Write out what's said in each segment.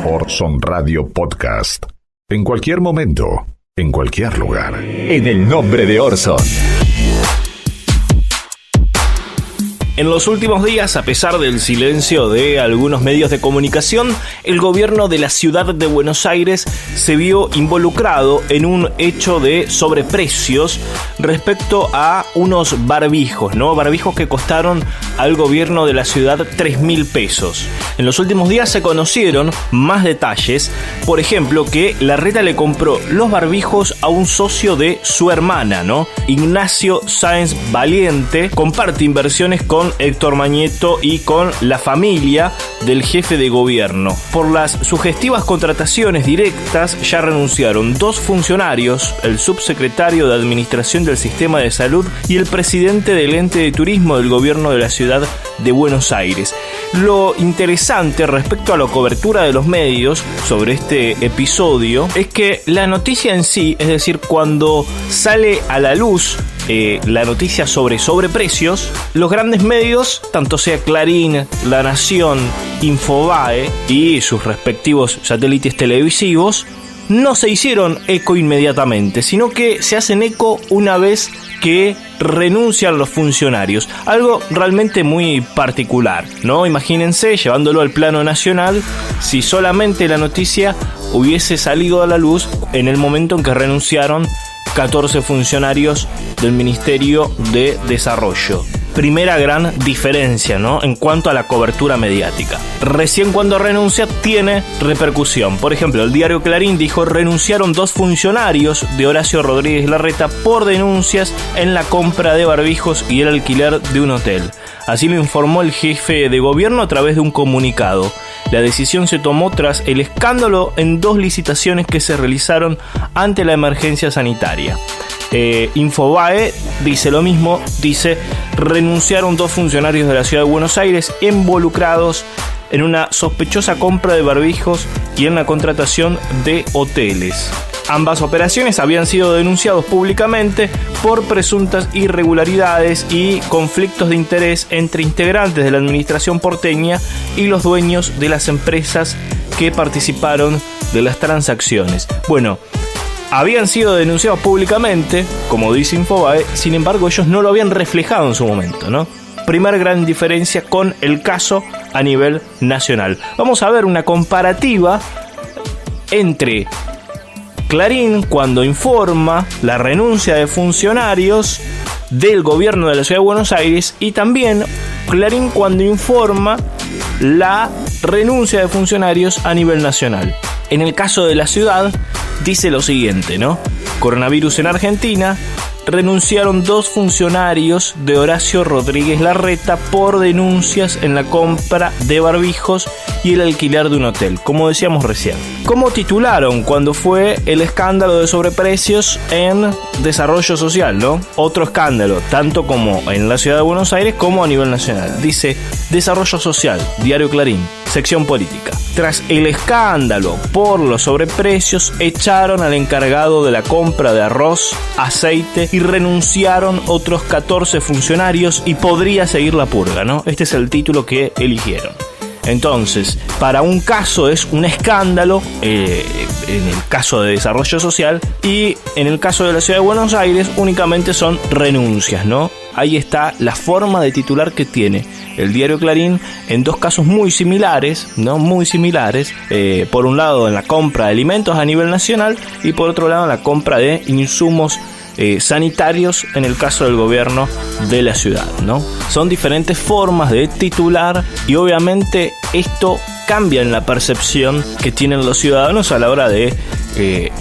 Orson Radio Podcast. En cualquier momento, en cualquier lugar. En el nombre de Orson. En los últimos días, a pesar del silencio de algunos medios de comunicación, el gobierno de la ciudad de Buenos Aires se vio involucrado en un hecho de sobreprecios respecto a unos barbijos, ¿no? Barbijos que costaron al gobierno de la ciudad 3.000 pesos. En los últimos días se conocieron más detalles, por ejemplo, que Larreta le compró los barbijos a un socio de su hermana, ¿no? Ignacio Sáenz Valiente comparte inversiones con Héctor Mañeto y con la familia del jefe de gobierno. Por las sugestivas contrataciones directas ya renunciaron 2 funcionarios, el subsecretario de Administración del Sistema de Salud y el presidente del ente de turismo del gobierno de la ciudad de Buenos Aires. Lo interesante respecto a la cobertura de los medios sobre este episodio es que la noticia en sí, es decir, cuando sale a la luz la noticia sobre sobreprecios, los grandes medios, tanto sea Clarín, La Nación, Infobae y sus respectivos satélites televisivos, no se hicieron eco inmediatamente, sino que se hacen eco una vez que renuncian los funcionarios. Algo realmente muy particular, ¿no? Imagínense, llevándolo al plano nacional, si solamente la noticia hubiese salido a la luz en el momento en que renunciaron 14 funcionarios del Ministerio de Desarrollo. Primera gran diferencia, ¿no? En cuanto a la cobertura mediática. Recién cuando renuncia tiene repercusión. Por ejemplo, el diario Clarín dijo: renunciaron 2 funcionarios de Horacio Rodríguez Larreta por denuncias en la compra de barbijos y el alquiler de un hotel. Así lo informó el jefe de gobierno a través de un comunicado. La decisión se tomó tras el escándalo en 2 licitaciones que se realizaron ante la emergencia sanitaria. Infobae dice lo mismo, dice: renunciaron 2 funcionarios de la ciudad de Buenos Aires involucrados en una sospechosa compra de barbijos y en la contratación de hoteles. Ambas operaciones habían sido denunciados públicamente por presuntas irregularidades y conflictos de interés entre integrantes de la administración porteña y los dueños de las empresas que participaron de las transacciones. Bueno, habían sido denunciados públicamente, como dice Infobae, sin embargo ellos no lo habían reflejado en su momento, ¿no? Primera gran diferencia con el caso a nivel nacional. Vamos a ver una comparativa entre Clarín cuando informa la renuncia de funcionarios del gobierno de la ciudad de Buenos Aires y también Clarín cuando informa la renuncia de funcionarios a nivel nacional. En el caso de la ciudad dice lo siguiente, ¿no? Coronavirus en Argentina. Renunciaron 2 funcionarios de Horacio Rodríguez Larreta por denuncias en la compra de barbijos y el alquiler de un hotel, como decíamos recién. ¿Cómo titularon cuando fue el escándalo de sobreprecios en desarrollo social, ¿no? Otro escándalo, tanto como en la ciudad de Buenos Aires como a nivel nacional. Dice: desarrollo social, diario Clarín, sección política. Tras el escándalo por los sobreprecios, echaron al encargado de la compra de arroz, aceite y renunciaron otros 14 funcionarios y podría seguir la purga, ¿no? Este es el título que eligieron. Entonces, para un caso es un escándalo, en el caso de desarrollo social, y en el caso de la ciudad de Buenos Aires únicamente son renuncias, ¿no? Ahí está la forma de titular que tiene el diario Clarín en 2 casos muy similares, ¿no? Muy similares. Por un lado en la compra de alimentos a nivel nacional y por otro lado en la compra de insumos sanitarios en el caso del gobierno de la ciudad, ¿no? Son diferentes formas de titular y obviamente esto cambia en la percepción que tienen los ciudadanos a la hora de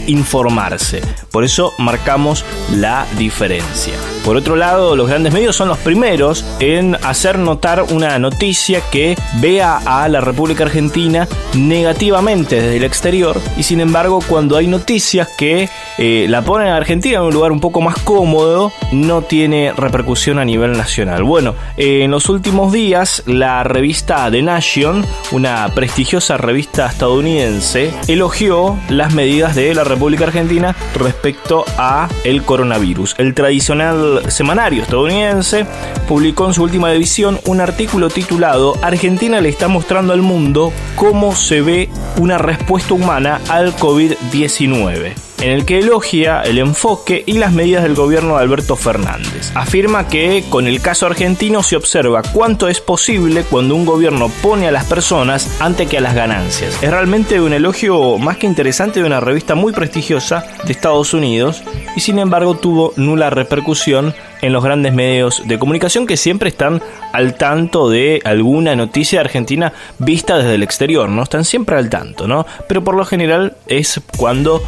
informarse. Por eso marcamos la diferencia. Por otro lado, los grandes medios son los primeros en hacer notar una noticia que vea a la República Argentina negativamente desde el exterior, y sin embargo cuando hay noticias que la ponen a Argentina en un lugar un poco más cómodo, no tiene repercusión a nivel nacional. Bueno, en los últimos días la revista The Nation, una prestigiosa revista estadounidense elogió las medidas de la República Argentina respecto a el coronavirus. El tradicional semanario estadounidense publicó en su última edición un artículo titulado "Argentina le está mostrando al mundo cómo se ve una respuesta humana al COVID-19", en el que elogia el enfoque y las medidas del gobierno de Alberto Fernández. Afirma que con el caso argentino se observa cuánto es posible cuando un gobierno pone a las personas antes que a las ganancias. Es realmente un elogio más que interesante de una revista muy prestigiosa de Estados Unidos y sin embargo tuvo nula repercusión en los grandes medios de comunicación que siempre están al tanto de alguna noticia de Argentina vista desde el exterior, ¿no? Están siempre al tanto, ¿no? Pero por lo general es cuando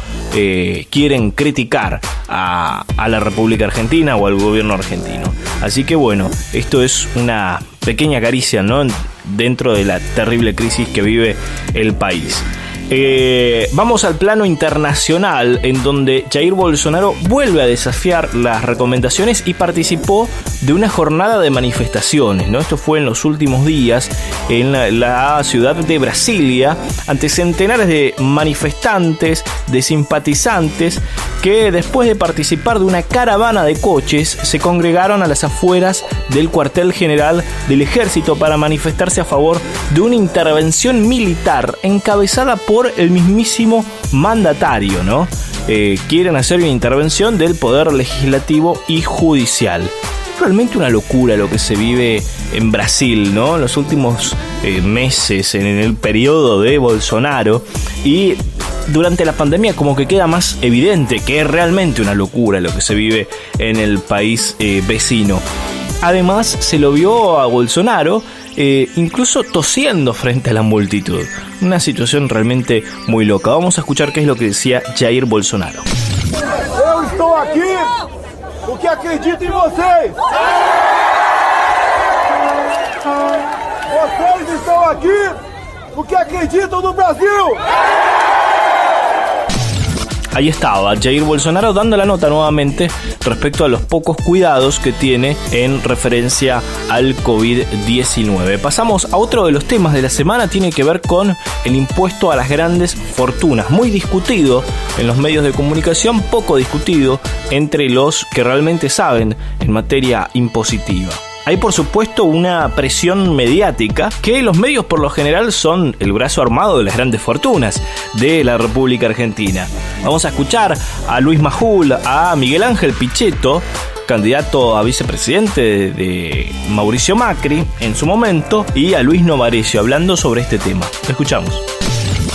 quieren criticar a la República Argentina o al gobierno argentino. Así que bueno, esto es una pequeña caricia, ¿no?, dentro de la terrible crisis que vive el país. Vamos al plano internacional, en donde Jair Bolsonaro vuelve a desafiar las recomendaciones y participó de una jornada de manifestaciones, ¿no? Esto fue en los últimos días en la ciudad de Brasilia, ante centenares de manifestantes, de simpatizantes, que después de participar de una caravana de coches se congregaron a las afueras del cuartel general del ejército para manifestarse a favor de una intervención militar encabezada por el mismísimo mandatario, ¿no? Quieren hacer una intervención del poder legislativo y judicial. Realmente una locura lo que se vive en Brasil, ¿no? En los últimos meses, en el periodo de Bolsonaro, y durante la pandemia como que queda más evidente que es realmente una locura lo que se vive en el país vecino. Además, se lo vio a Bolsonaro incluso tosiendo frente a la multitud. Una situación realmente muy loca. Vamos a escuchar qué es lo que decía Jair Bolsonaro. Eu estou aqui porque acredito em vocês. Vocês estão aqui porque acreditam no Brasil. Ahí estaba Jair Bolsonaro dando la nota nuevamente respecto a los pocos cuidados que tiene en referencia al COVID-19. Pasamos a otro de los temas de la semana, tiene que ver con el impuesto a las grandes fortunas. Muy discutido en los medios de comunicación, poco discutido entre los que realmente saben en materia impositiva. Hay por supuesto una presión mediática que los medios por lo general son el brazo armado de las grandes fortunas de la República Argentina. Vamos a escuchar a Luis Majul, a Miguel Ángel Pichetto, candidato a vicepresidente de Mauricio Macri en su momento, y a Luis Novarecio hablando sobre este tema. Lo escuchamos.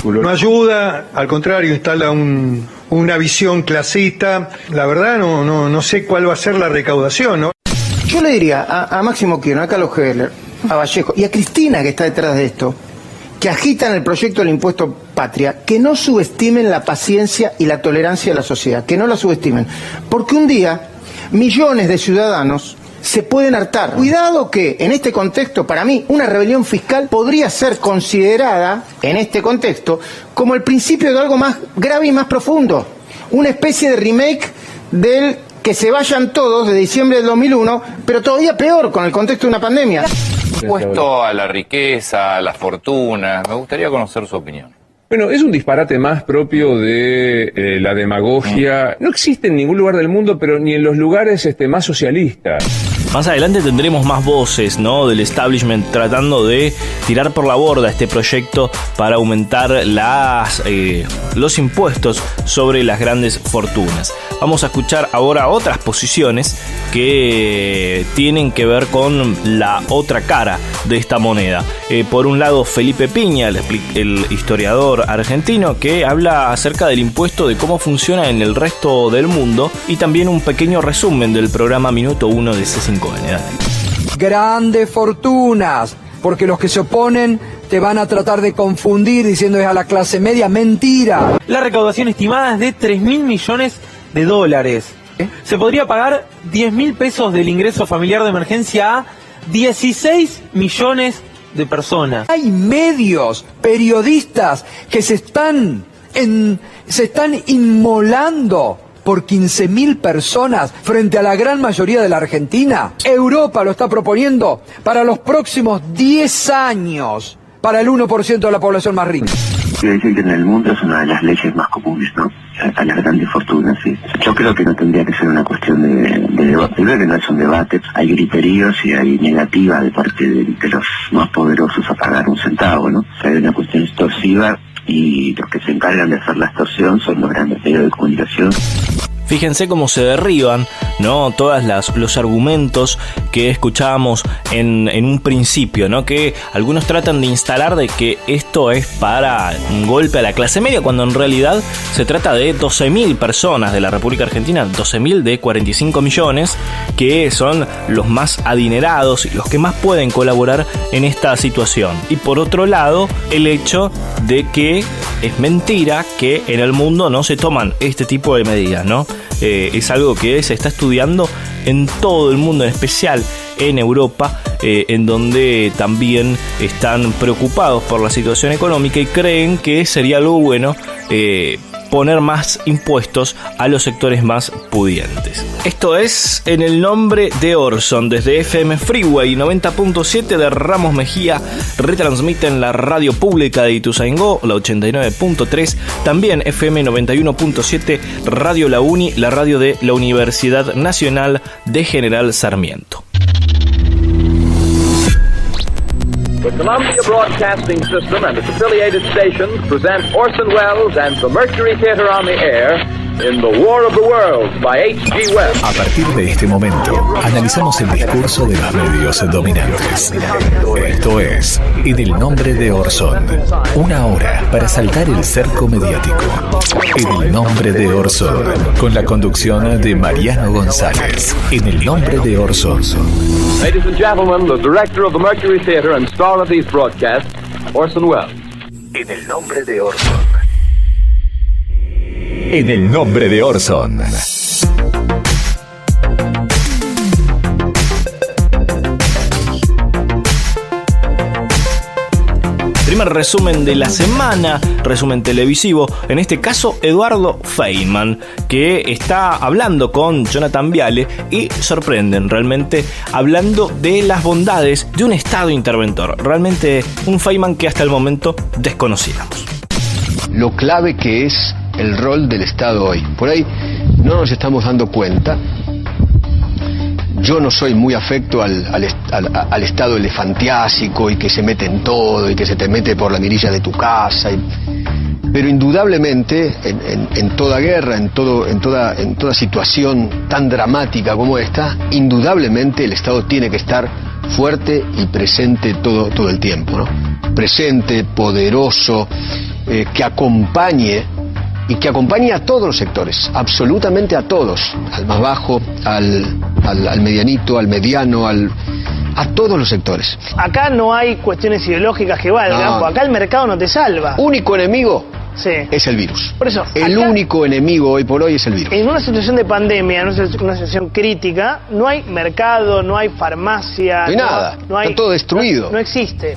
No ayuda, al contrario, instala una visión clasista. La verdad no sé cuál va a ser la recaudación, ¿no? Yo le diría a Máximo Kirchner, a Carlos Heller, a Vallejo y a Cristina, que está detrás de esto, que agitan el proyecto del impuesto patria, que no subestimen la paciencia y la tolerancia de la sociedad, que no la subestimen. Porque un día, millones de ciudadanos se pueden hartar. Cuidado que, en este contexto, para mí, una rebelión fiscal podría ser considerada, en este contexto, como el principio de algo más grave y más profundo. Una especie de remake del que se vayan todos de diciembre del 2001, pero todavía peor con el contexto de una pandemia. Impuesto a la riqueza, a la fortuna, me gustaría conocer su opinión. Bueno, es un disparate más propio de la demagogia. No existe en ningún lugar del mundo, pero ni en los lugares más socialistas. Más adelante tendremos más voces, ¿no?, del establishment tratando de tirar por la borda este proyecto para aumentar los impuestos sobre las grandes fortunas. Vamos a escuchar ahora otras posiciones que tienen que ver con la otra cara de esta moneda. Por un lado, Felipe Piña, el historiador argentino, que habla acerca del impuesto, de cómo funciona en el resto del mundo, y también un pequeño resumen del programa Minuto 1 de C5N. Grandes fortunas, porque los que se oponen te van a tratar de confundir diciendo es a la clase media. Mentira. La recaudación estimada es de 3.000 millones de dólares. Se podría pagar 10.000 pesos del ingreso familiar de emergencia a 16 millones de personas. Hay medios, periodistas que se están inmolando por 15.000 personas frente a la gran mayoría de la Argentina. Europa lo está proponiendo para los próximos 10 años. para el 1% de la población más rica. Quiere decir que en el mundo es una de las leyes más comunes, ¿no? A las grandes fortunas, sí. Yo creo que no tendría que ser una cuestión de debate. Primero que no es un debate, hay griteríos y hay negativa de parte de los más poderosos a pagar un centavo, ¿no? O sea, hay una cuestión extorsiva y los que se encargan de hacer la extorsión son los grandes medios de comunicación. Fíjense cómo se derriban, ¿no? Todos los argumentos que escuchábamos en un principio, ¿no? Que algunos tratan de instalar de que esto es para un golpe a la clase media, cuando en realidad se trata de 12.000 personas de la República Argentina, 12.000 de 45 millones, que son los más adinerados y los que más pueden colaborar en esta situación. Y por otro lado, el hecho de que es mentira que en el mundo no se toman este tipo de medidas, ¿no? Es algo que se está estudiando en todo el mundo, en especial en Europa, en donde también están preocupados por la situación económica y creen que sería algo bueno poner más impuestos a los sectores más pudientes. Esto es En el Nombre de Orson, desde FM Freeway 90.7 de Ramos Mejía, retransmiten la radio pública de Ituzaingó, la 89.3, también FM 91.7, Radio La Uni, la radio de la Universidad Nacional de General Sarmiento. The Columbia Broadcasting System and its affiliated stations present Orson Welles and the Mercury Theater on the Air in The War of the Worlds by H.G. Wells. A partir de este momento, analizamos el discurso de los medios dominantes. Esto es En el Nombre de Orson. Una hora para saltar el cerco mediático. En el Nombre de Orson, con la conducción de Mariano González. En el Nombre de Orson. Ladies and gentlemen, the director of the Mercury Theater and star of these broadcasts, Orson Welles. En el Nombre de Orson. En el Nombre de Orson. Primer resumen de la semana, resumen televisivo, en este caso Eduardo Feynman, que está hablando con Jonathan Viale y sorprenden realmente hablando de las bondades de un Estado interventor. Realmente un Feynman que hasta el momento desconocíamos. Lo clave que es el rol del Estado hoy. Por ahí no nos estamos dando cuenta. Yo no soy muy afecto al Estado elefantiásico y que se mete en todo y que se te mete por la mirilla de tu casa. Pero indudablemente en toda guerra, en toda situación tan dramática como esta, indudablemente el Estado tiene que estar fuerte y presente todo el tiempo, ¿no? Presente, poderoso, que acompañe y que acompañe a todos los sectores, absolutamente a todos, al más bajo, al medianito, al mediano, a todos los sectores. Acá no hay cuestiones ideológicas que valgan, porque acá el mercado no te salva. Único enemigo es el virus. Por eso, el único enemigo hoy por hoy es el virus. En una situación de pandemia, en una situación crítica, no hay mercado, no hay farmacia. No hay nada, está todo destruido. No existe.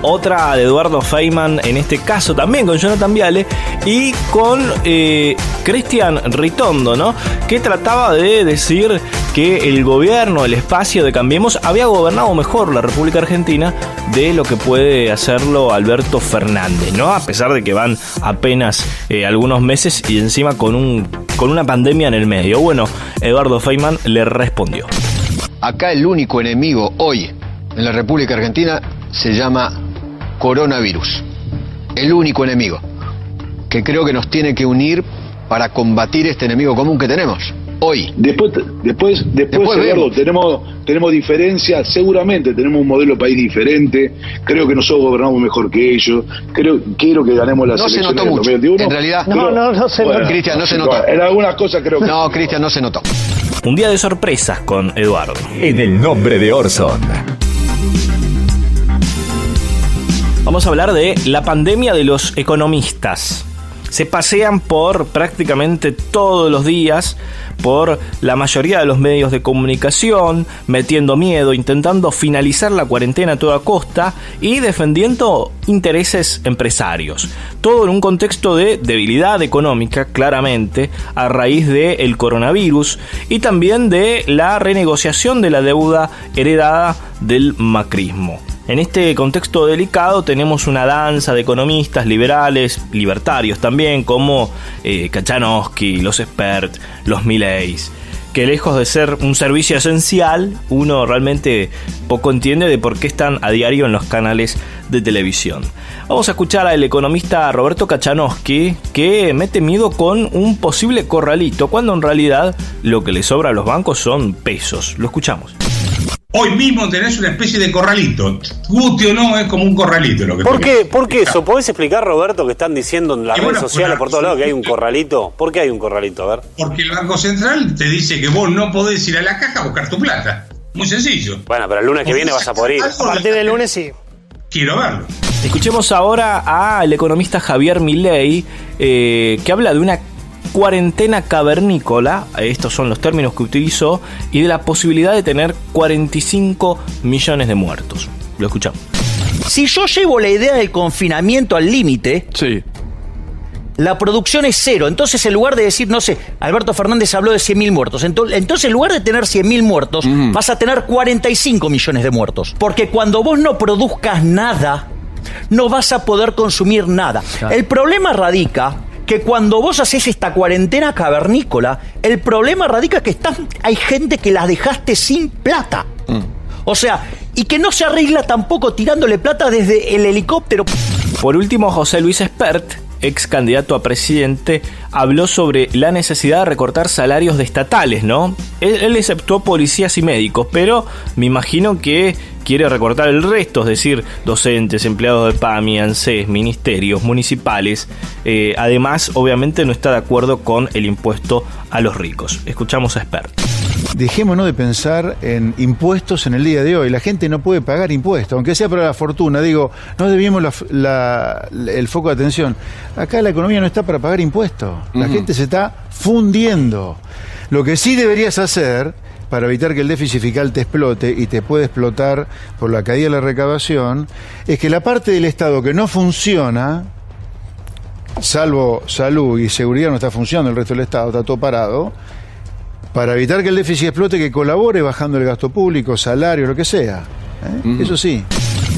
Otra de Eduardo Feynman, en este caso también con Jonathan Viale y con Cristian Ritondo, ¿no? Que trataba de decir que el gobierno, el espacio de Cambiemos, había gobernado mejor la República Argentina de lo que puede hacerlo Alberto Fernández, ¿no? A pesar de que van apenas algunos meses y encima con una pandemia en el medio. Bueno, Eduardo Feynman le respondió. Acá el único enemigo hoy en la República Argentina se llama coronavirus. El único enemigo que creo que nos tiene que unir para combatir este enemigo común que tenemos hoy. Después Eduardo, tenemos diferencias, seguramente tenemos un modelo de país diferente. Creo que nosotros gobernamos mejor que ellos. Quiero que ganemos las elecciones. No se notó mucho. 2021. En realidad, no se notó. Cristian, no se notó. En algunas cosas creo que no, Cristian, no se notó. Un día de sorpresas con Eduardo. En el Nombre de Orson. Vamos a hablar de la pandemia de los economistas. Se pasean por prácticamente todos los días por la mayoría de los medios de comunicación, metiendo miedo, intentando finalizar la cuarentena a toda costa y defendiendo intereses empresarios. Todo en un contexto de debilidad económica, claramente, a raíz del coronavirus y también de la renegociación de la deuda heredada del macrismo. En este contexto delicado tenemos una danza de economistas liberales, libertarios también, como Kachanowski, los Spert, los Mileys, que lejos de ser un servicio esencial, uno realmente poco entiende de por qué están a diario en los canales de televisión. Vamos a escuchar al economista Roberto Kachanowski, que mete miedo con un posible corralito, cuando en realidad lo que le sobra a los bancos son pesos. Lo escuchamos. Hoy mismo tenés una especie de corralito. Guste o no, es como un corralito lo que ¿Por qué? ¿Por qué eso? ¿Podés explicar, Roberto, que están diciendo en las redes sociales por todos lados que hay un corralito? ¿Por qué hay un corralito? A ver. Porque el Banco Central te dice que vos no podés ir a la caja a buscar tu plata. Muy sencillo. Bueno, pero el lunes que viene vas a poder ir. A partir del lunes sí. Quiero verlo. Escuchemos ahora al economista Javier Milei, que habla de una cuarentena cavernícola, estos son los términos que utilizó, y de la posibilidad de tener 45 millones de muertos. Lo escuchamos. Si yo llevo la idea del confinamiento al límite, sí, la producción es cero. Entonces, en lugar de decir, no sé, Alberto Fernández habló de 100.000 muertos. Entonces, en lugar de tener 100.000 muertos, vas a tener 45 millones de muertos. Porque cuando vos no produzcas nada, no vas a poder consumir nada. Claro. El problema radica que cuando vos haces esta cuarentena cavernícola, el problema radica que hay gente que las dejaste sin plata. O sea, y que no se arregla tampoco tirándole plata desde el helicóptero. Por último, José Luis Espert, ex candidato a presidente, habló sobre la necesidad de recortar salarios de estatales, ¿no? Él exceptuó policías y médicos, pero me imagino que quiere recortar el resto, es decir, docentes, empleados de PAMI, ANSES, ministerios, municipales. Además, obviamente no está de acuerdo con el impuesto a los ricos. Escuchamos a Espert. Dejémonos de pensar en impuestos en el día de hoy. La gente no puede pagar impuestos, aunque sea para la fortuna. Digo, no debimos el foco de atención. Acá la economía no está para pagar impuestos. La gente se está fundiendo. Lo que sí deberías hacer, para evitar que el déficit fiscal te explote y te puede explotar por la caída de la recaudación, es que la parte del Estado que no funciona, salvo salud y seguridad no está funcionando, el resto del Estado está todo parado, para evitar que el déficit explote, que colabore bajando el gasto público, salario, lo que sea. Eso sí.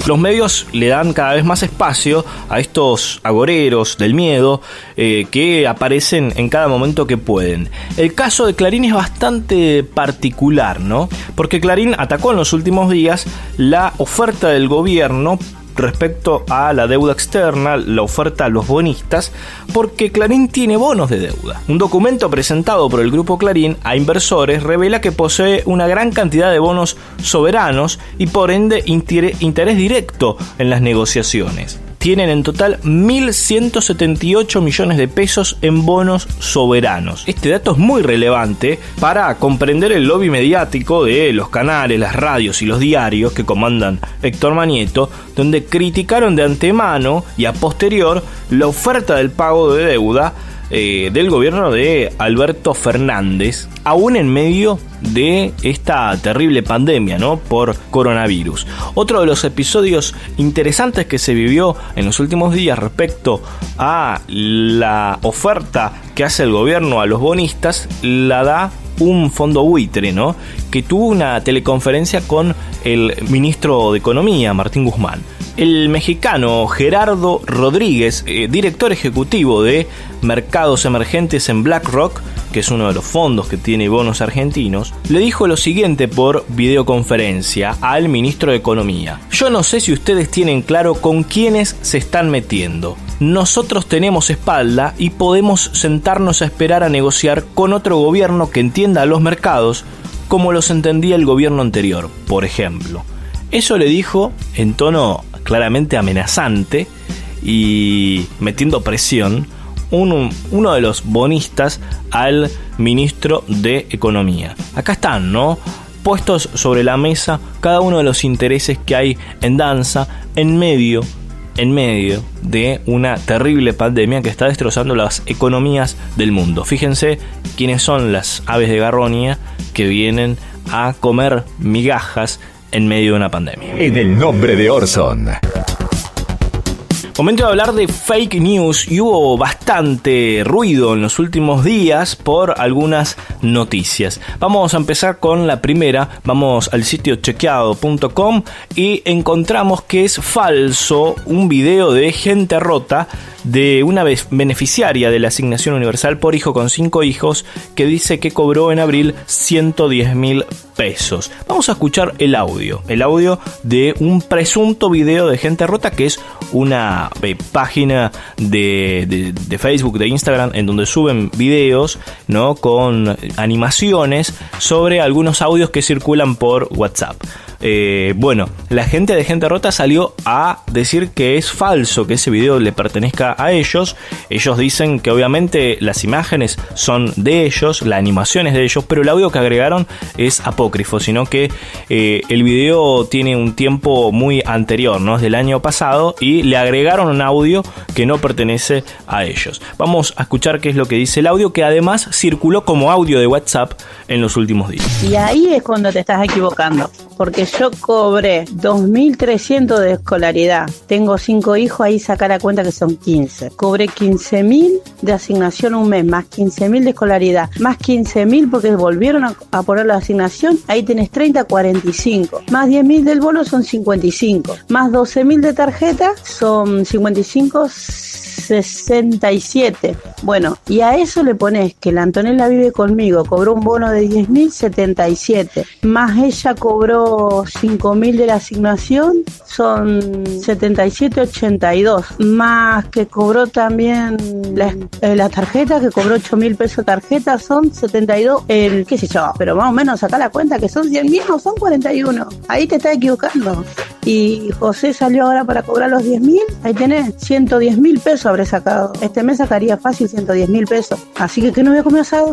Los medios le dan cada vez más espacio a estos agoreros del miedo que aparecen en cada momento que pueden. El caso de Clarín es bastante particular, ¿no? Porque Clarín atacó en los últimos días la oferta del gobierno respecto a la deuda externa, la oferta a los bonistas, porque Clarín tiene bonos de deuda. Un documento presentado por el grupo Clarín a inversores revela que posee una gran cantidad de bonos soberanos y por ende interés directo en las negociaciones. Tienen en total 1.178 millones de pesos en bonos soberanos. Este dato es muy relevante para comprender el lobby mediático de los canales, las radios y los diarios que comandan Héctor Manieto, donde criticaron de antemano y a posterior la oferta del pago de deuda del gobierno de Alberto Fernández, aún en medio de esta terrible pandemia, ¿no?, por coronavirus. Otro de los episodios interesantes que se vivió en los últimos días respecto a la oferta que hace el gobierno a los bonistas la da un fondo buitre, ¿no?, que tuvo una teleconferencia con el ministro de Economía, Martín Guzmán. El mexicano Gerardo Rodríguez, director ejecutivo de Mercados Emergentes en BlackRock, que es uno de los fondos que tiene bonos argentinos, le dijo lo siguiente por videoconferencia al ministro de Economía: yo no sé si ustedes tienen claro con quiénes se están metiendo. Nosotros tenemos espalda y podemos sentarnos a esperar a negociar con otro gobierno que entienda a los mercados como los entendía el gobierno anterior, por ejemplo. Eso le dijo en tono claramente amenazante y metiendo presión uno de los bonistas al ministro de Economía. Acá están, ¿no?, puestos sobre la mesa cada uno de los intereses que hay en danza en medio de una terrible pandemia que está destrozando las economías del mundo. Fíjense quiénes son las aves de Garronia que vienen a comer migajas en medio de una pandemia. En el nombre de Orson. Momento de hablar de fake news, y hubo bastante ruido en los últimos días por algunas noticias. Vamos a empezar con la primera. Vamos al sitio chequeado.com y encontramos que es falso un video de Gente Rota de una beneficiaria de la Asignación Universal por Hijo con 5 hijos que dice que cobró en abril 110.000 pesos. Vamos a escuchar el audio de un presunto video de Gente Rota, que es una página de Facebook, de Instagram, en donde suben videos, ¿no?, con animaciones sobre algunos audios que circulan por WhatsApp. Bueno, la gente de Gente Rota salió a decir que es falso que ese video le pertenezca a ellos. Ellos dicen que obviamente las imágenes son de ellos, la animación es de ellos, pero el audio que agregaron es apócrifo, sino que el video tiene un tiempo muy anterior, ¿no? Es del año pasado, y le agregaron un audio que no pertenece a ellos. Vamos a escuchar qué es lo que dice el audio, que además circuló como audio de WhatsApp en los últimos días. Y ahí es cuando te estás equivocando, porque yo cobré 2.300 de escolaridad, tengo 5 hijos, ahí saca la cuenta que son 15. Cobré 15.000 de asignación un mes, más 15.000 de escolaridad, más 15.000 porque volvieron a poner la asignación, ahí tenés 30, 45. Más 10.000 del bono son 55. Más 12.000 de tarjeta son 55, 67. Bueno, y a eso le pones que la Antonella vive conmigo, cobró un bono de 10.000, 77. Más ella cobró 5.000 de la asignación, son 77, 82. Más que cobró también la tarjeta, que cobró 8.000 pesos tarjeta, son 72. Qué sé yo, pero más o menos saca la cuenta que son 100.000, no son 41. Ahí te estás equivocando. Y José salió ahora para cobrar los 10.000, ahí tenés 110.000 pesos habré sacado. Este mes sacaría fácil 110.000 pesos. Así que ¿qué no voy a comer asado?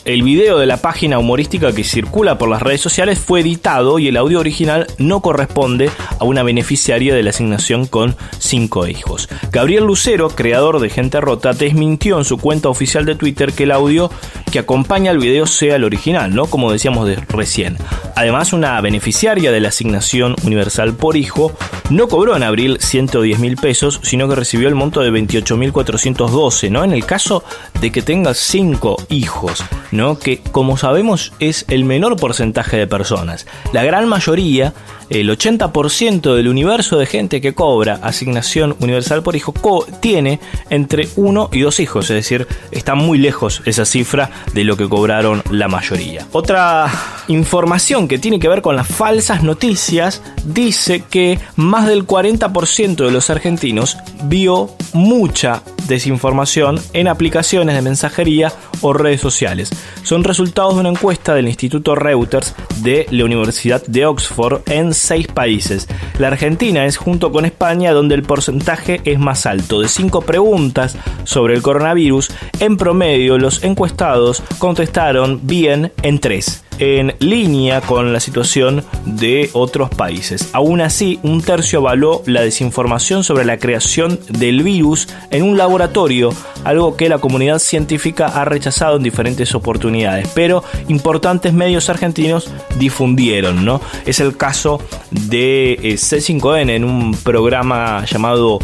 El video de la página humorística que circula por las redes sociales fue editado y el audio original no corresponde a una beneficiaria de la asignación con 5 hijos. Gabriel Lucero, creador de Gente Rota, desmintió en su cuenta oficial de Twitter que el audio que acompaña al video sea el original, ¿no?, como decíamos recién. Además, una beneficiaria de la Asignación Universal por Hijo no cobró en abril 110.000 pesos, sino que recibió el monto de 28.412, ¿no? En el caso de que tengas 5 hijos, ¿no?, que como sabemos es el menor porcentaje de personas. La gran mayoría, el 80% del universo de gente que cobra Asignación Universal por Hijo tiene entre 1 y 2 hijos, es decir, está muy lejos esa cifra de lo que cobraron la mayoría. Otra información que tiene que ver con las falsas noticias dice que más del 40% de los argentinos vio mucha desinformación en aplicaciones de mensajería o redes sociales. Son resultados de una encuesta del Instituto Reuters de la Universidad de Oxford en 6 países. La Argentina es, junto con España, donde el porcentaje es más alto. De 5 preguntas sobre el coronavirus, en promedio los encuestados contestaron bien en 3. En línea con la situación de otros países. Aún así, un tercio avaló la desinformación sobre la creación del virus en un laboratorio, algo que la comunidad científica ha rechazado en diferentes oportunidades, pero importantes medios argentinos difundieron, ¿no? Es el caso de C5N en un programa llamado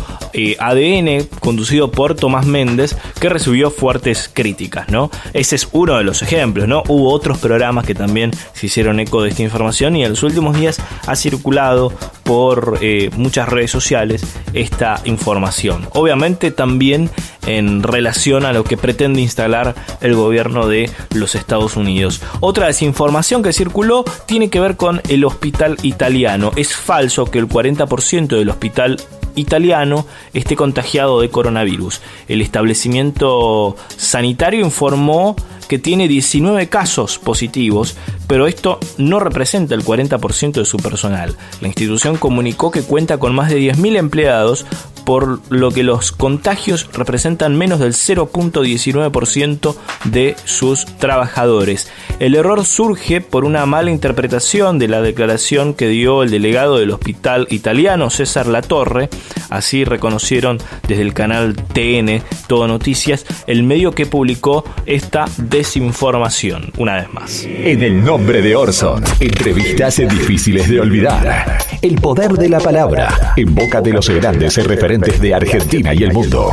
ADN, conducido por Tomás Méndez, que recibió fuertes críticas, ¿no? Ese es uno de los ejemplos, ¿no? Hubo otros programas que también se hicieron eco de esta información y en los últimos días ha circulado por muchas redes sociales esta información. Obviamente también en relación a lo que pretende instalar el gobierno de los Estados Unidos. Otra desinformación que circuló tiene que ver con el hospital italiano. Es falso que el 40% del hospital italiano esté contagiado de coronavirus. El establecimiento sanitario informó que tiene 19 casos positivos, pero esto no representa el 40% de su personal. La institución comunicó que cuenta con más de 10.000 empleados, por lo que los contagios representan menos del 0.19% de sus trabajadores. El error surge por una mala interpretación de la declaración que dio el delegado del hospital italiano, César Latorre. Así reconocieron desde el canal TN Todo Noticias, el medio que publicó esta desinformación. Una vez más. En el nombre de Orson, entrevistas difíciles de olvidar. El poder de la palabra en boca de los grandes referentes referentes de Argentina y el mundo.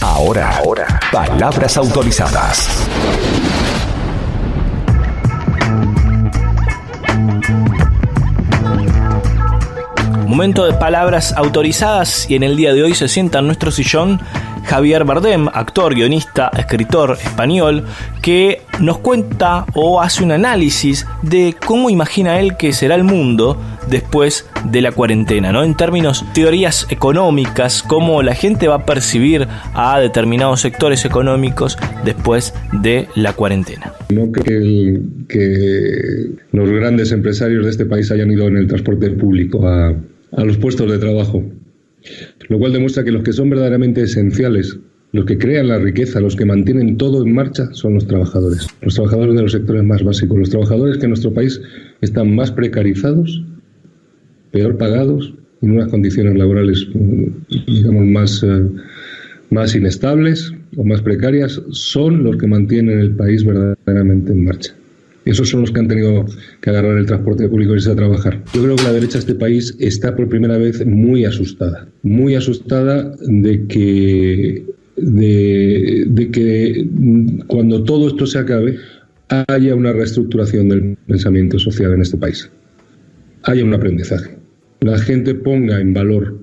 Ahora, palabras autorizadas. Momento de palabras autorizadas, y en el día de hoy se sienta en nuestro sillón Javier Bardem, actor, guionista, escritor español, que nos cuenta o hace un análisis de cómo imagina él que será el mundo después de la cuarentena, ¿no? En términos, teorías económicas, cómo la gente va a percibir a determinados sectores económicos después de la cuarentena. No creo que los grandes empresarios de este país hayan ido en el transporte público a los puestos de trabajo, lo cual demuestra que los que son verdaderamente esenciales, los que crean la riqueza, los que mantienen todo en marcha, son los trabajadores de los sectores más básicos, los trabajadores que en nuestro país están más precarizados, peor pagados, en unas condiciones laborales, digamos, más inestables o más precarias, son los que mantienen el país verdaderamente en marcha. Esos son los que han tenido que agarrar el transporte público y irse a trabajar. Yo creo que la derecha de este país está por primera vez muy asustada de que cuando todo esto se acabe haya una reestructuración del pensamiento social en este país, haya un aprendizaje, la gente ponga en valor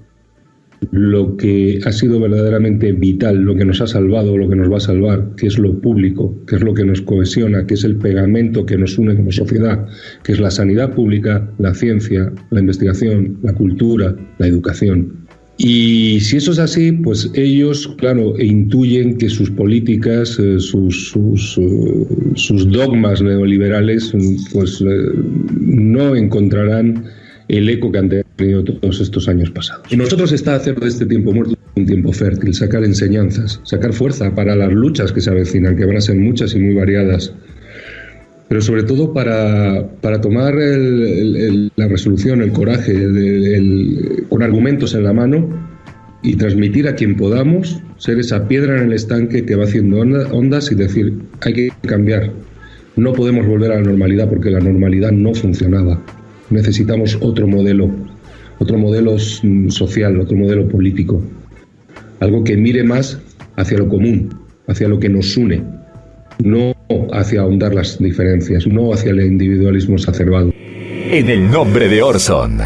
lo que ha sido verdaderamente vital, lo que nos ha salvado, lo que nos va a salvar, que es lo público, que es lo que nos cohesiona, que es el pegamento que nos une como sociedad, que es la sanidad pública, la ciencia, la investigación, la cultura, la educación. Y si eso es así, pues ellos, claro, intuyen que sus políticas, sus dogmas neoliberales, pues no encontrarán el eco que han tenido todos estos años pasados. Y nosotros está hacer de este tiempo muerto un tiempo fértil, sacar enseñanzas, sacar fuerza para las luchas que se avecinan, que van a ser muchas y muy variadas, pero sobre todo para tomar la resolución, el coraje, con argumentos en la mano, y transmitir a quien podamos, ser esa piedra en el estanque que va haciendo ondas y decir, hay que cambiar, no podemos volver a la normalidad porque la normalidad no funcionaba. Necesitamos otro modelo social, otro modelo político, algo que mire más hacia lo común, hacia lo que nos une, no hacia ahondar las diferencias, no hacia el individualismo exacerbado. En el nombre de Orson.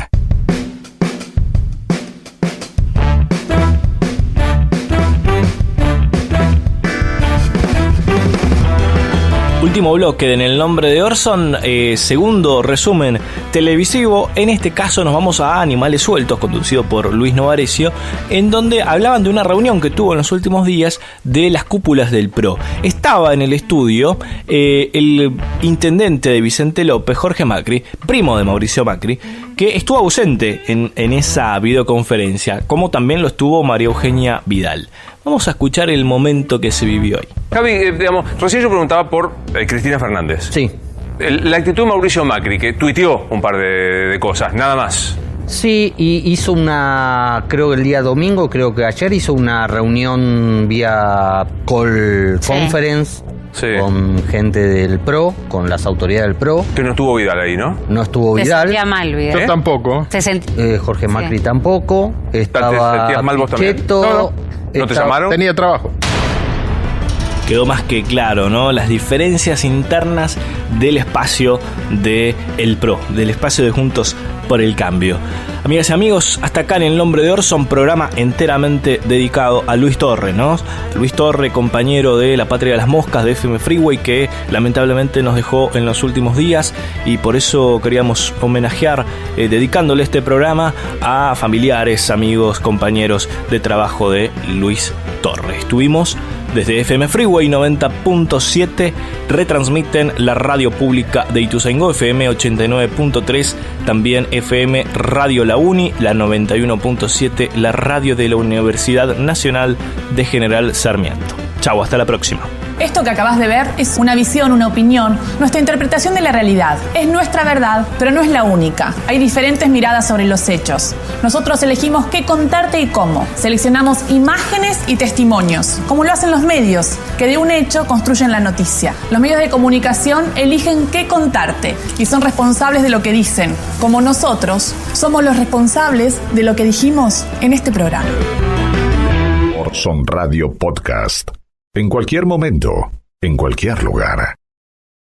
Último bloque en el nombre de Orson, segundo resumen televisivo. En este caso nos vamos a Animales Sueltos, conducido por Luis Novarecio, en donde hablaban de una reunión que tuvo en los últimos días de las cúpulas del PRO. Estaba en el estudio el intendente de Vicente López, Jorge Macri, primo de Mauricio Macri, que estuvo ausente en esa videoconferencia, como también lo estuvo María Eugenia Vidal. Vamos a escuchar el momento que se vivió hoy. Javi, recién yo preguntaba por Cristina Fernández. Sí. La actitud de Mauricio Macri, que tuiteó un par de cosas, nada más. Sí, y hizo creo que el día domingo, creo que ayer hizo una reunión vía call conference. Sí. Con gente del PRO, con las autoridades del PRO. Que no estuvo Vidal ahí, ¿no? No estuvo Vidal. Se sentía mal, Vidal. Yo tampoco. Jorge Macri tampoco. Estaba ¿Te sentías mal vos también? ¿No te llamaron? Tenía trabajo. Quedó más que claro, ¿no? Las diferencias internas del espacio de el PRO, del espacio de Juntos por el Cambio. Amigas y amigos, hasta acá en el nombre de Orson, programa enteramente dedicado a Luis Torre, ¿no? Luis Torre, compañero de La Patria de las Moscas de FM Freeway, que lamentablemente nos dejó en los últimos días, y por eso queríamos homenajear, dedicándole este programa a familiares, amigos, compañeros de trabajo de Luis Torre. Estuvimos desde FM Freeway 90.7, retransmiten la radio pública de Ituzaingó, FM 89.3, también FM Radio La Uni, la 91.7, la radio de la Universidad Nacional de General Sarmiento. Chau, hasta la próxima. Esto que acabas de ver es una visión, una opinión, nuestra interpretación de la realidad. Es nuestra verdad, pero no es la única. Hay diferentes miradas sobre los hechos. Nosotros elegimos qué contarte y cómo. Seleccionamos imágenes y testimonios, como lo hacen los medios, que de un hecho construyen la noticia. Los medios de comunicación eligen qué contarte y son responsables de lo que dicen, como nosotros somos los responsables de lo que dijimos en este programa. Orson Radio Podcast. En cualquier momento, en cualquier lugar.